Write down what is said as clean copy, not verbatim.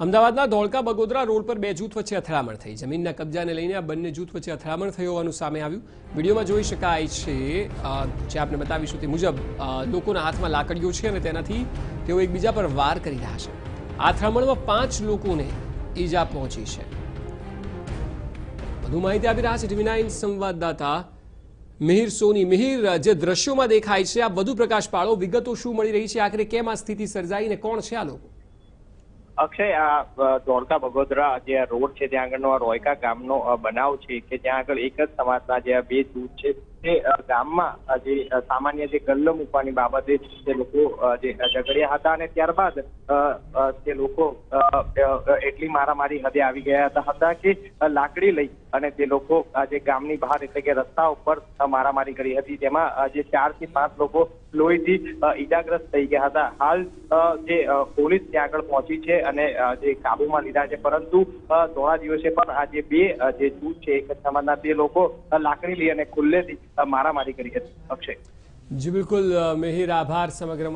અમદાવાદના ધોળકા બગોદરા રોડ પર બે જૂથ વચ્ચે અથડામણ થઈ। જમીનના કબજાને લઈને આ બંને જૂથ વચ્ચે અથડામણ થઈ હોવાનું સામે આવ્યું। વિડીયોમાં જોઈ શકાય છે જે આપને બતાવીશું તે મુજબ લોકોના હાથમાં લાકડીઓ છે અને તેનાથી તેઓ એકબીજા પર વાર કરી રહ્યા છે। આ અથડામણમાં 5 લોકોને ઈજા પહોંચી છે। વધુ માહિતી આપી રહ્યા છે ટીવી9 સંવાદદાતા મિહિર સોની। મિહિર, જે દ્રશ્યોમાં દેખાય છે આ વધુ પ્રકાશ પાડો, વિગતો શું મળી રહી છે, આખરે કેમ આ સ્થિતિ સર્જાઈ અને કોણ છે આ લોકો? અક્ષય, આ ધોળકા બગોદરા જે રોડ છે ત્યાં આગળનો રોયકા ગામનો બનાવ છે કે જ્યાં આગળ એક જ સમાજના જે બે જૂથ છે તે ગામમાં જે સામાન્ય જે ગલ્લો મૂકવાની બાબતે તે લોકો જે ઝઘડ્યા હતા અને ત્યારબાદ તે લોકો એટલી મારામારી હદે આવી ગયા હતા કે લાકડી લઈ અને તે લોકો જે ગામની બહાર એટલે કે રસ્તા ઉપર મારામારી કરી હતી। તેમાં જે 4 થી 5 લોકો લોહીથી ઈજાગ્રસ્ત થઈ ગયા હતા। હાલ જે પોલીસ ત્યાં આગળ પહોંચી છે અને જે કાબુમાં લીધા છે, પરંતુ થોડા દિવસે પણ આ જે બે જે જૂથ છે એક જ સમાજના તે લોકો લાકડી લઈ અને ખુલ્લેથી મારામારી કરી હતી। અક્ષય, જી બિલકુલ મિહિર, આભાર સમગ્ર